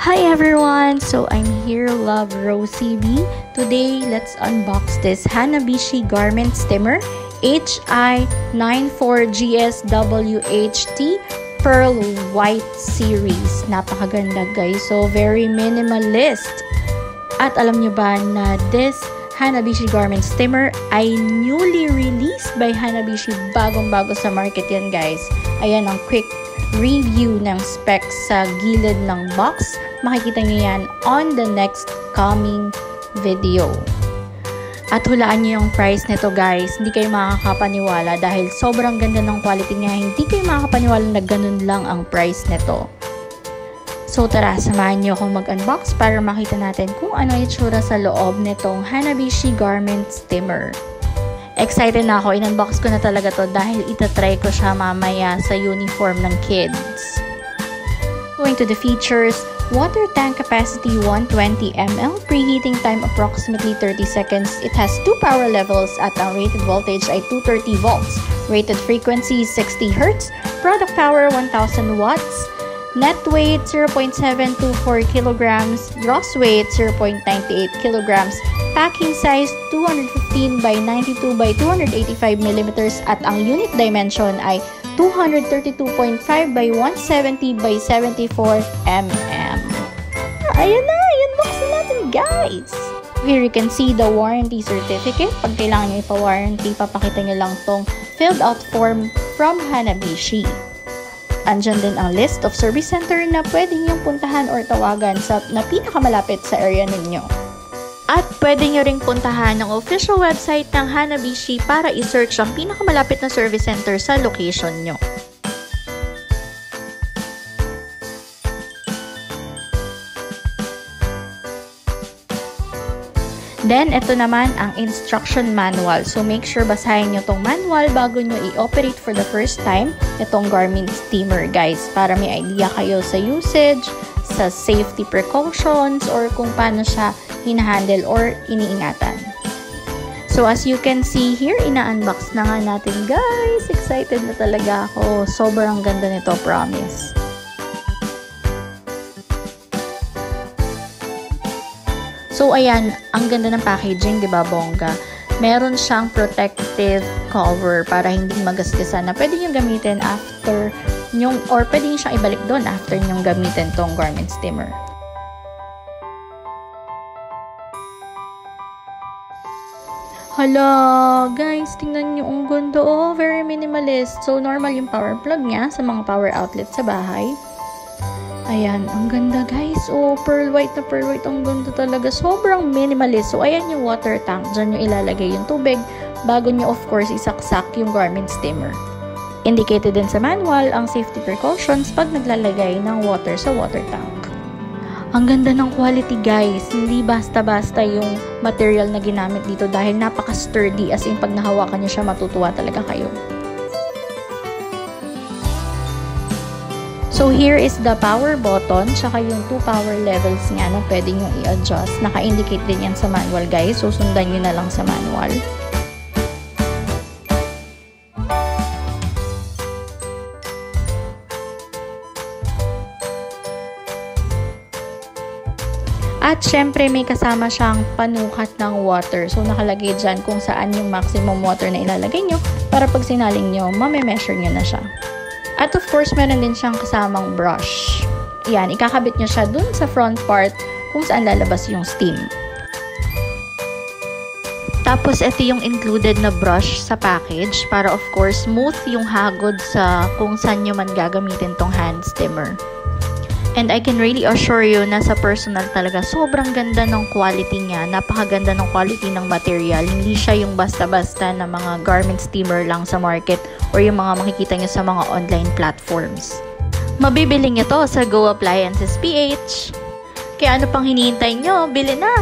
Hi everyone! So I'm here, Love Rosie B. Today, let's unbox this Hanabishi Garment Steamer HI94GSWHT Pearl White Series. Napakaganda guys. So very minimalist. At alam nyo ba na this Hanabishi Garment Steamer ay newly released by Hanabishi. Bagong-bago sa market yan guys. Ayan ang quick review ng specs sa gilid ng box. Makikita nyo yan on the next coming video. At hulaan nyo yung price nito guys. Hindi kayo makakapaniwala dahil sobrang ganda ng quality niya. Hindi kayo makakapaniwala na ganun lang ang price nito. So tara, samahan nyo akong mag-unbox para makita natin kung ano yung itsura sa loob nitong Hanabishi Garment Steamer. Excited na ako. In-unbox ko na talaga to dahil itatry ko siya mamaya sa uniform ng kids. Going to the features, water tank capacity 120 ml, preheating time approximately 30 seconds. It has 2 power levels at ang rated voltage ay 230 volts. Rated frequency 60 Hz, product power 1000 watts. Net weight 0.724 kilograms, gross weight 0.98 kilograms, packing size 215 by 92 by 285 millimeters at ang unit dimension ay 232.5 by 170 by 74 mm. Ayan na! I-unbox na natin guys! Here you can see the warranty certificate. Pag kailangan nyo ipa-warranty, papakita nyo lang tong filled out form from Hanabishi. Andyan din ang list of service center na pwede nyong puntahan or tawagan na pinakamalapit sa area ninyo. At pwede nyo ring puntahan ang official website ng Hanabishi para i-search ang pinakamalapit na service center sa location nyo. Then, ito naman ang instruction manual. So, make sure basahin nyo tong manual bago nyo i-operate for the first time itong garment steamer, guys. Para may idea kayo sa usage, sa safety precautions, or kung paano siya hinahandle or iniingatan. So, as you can see here, ina-unbox na nga natin, guys. Excited na talaga ako. Sobrang ganda nito, promise. So, ayan, ang ganda ng packaging, di ba, bongga? Meron siyang protective cover para hindi magasgasan na pwede nyo gamitin after nyong, or pwede nyo siyang ibalik doon after nyong gamitin tong garment steamer. Hala, guys, tingnan nyo, ang ganda, oh, very minimalist. So, normal yung power plug niya sa mga power outlet sa bahay. Ayan, ang ganda guys. Oh, pearl white na pearl white. Ang ganda talaga. Sobrang minimalist. So, ayan yung water tank. Diyan nyo ilalagay yung tubig bago nyo, of course, isaksak yung garment steamer. Indicated din sa manual ang safety precautions pag naglalagay ng water sa water tank. Ang ganda ng quality guys. Hindi basta-basta yung material na ginamit dito dahil napaka-sturdy. As in, pag nahawakan nyo siya, matutuwa talaga kayo. So, here is the power button, tsaka yung 2 power levels nga na pwede nyo i-adjust. Naka-indicate din yan sa manual, guys. So, sundan nyo na lang sa manual. At, syempre, may kasama siyang panukat ng water. So, nakalagay dyan kung saan yung maximum water na ilalagay nyo para pag sinaling nyo, mame-measure nyo na siya. At of course, meron din siyang kasamang brush. Yan, ikakabit nyo siya dun sa front part kung saan lalabas yung steam. Tapos, ito yung included na brush sa package para of course, smooth yung hagod sa kung saan nyo man gagamitin tong hand steamer. And I can really assure you na sa personal talaga, sobrang ganda ng quality niya. Napakaganda ng quality ng material. Hindi siya yung basta-basta na mga garment steamer lang sa market or yung mga makikita nyo sa mga online platforms. Mabibili nyo to sa Go Appliances PH. Kaya ano pang hinihintay nyo? Bili na!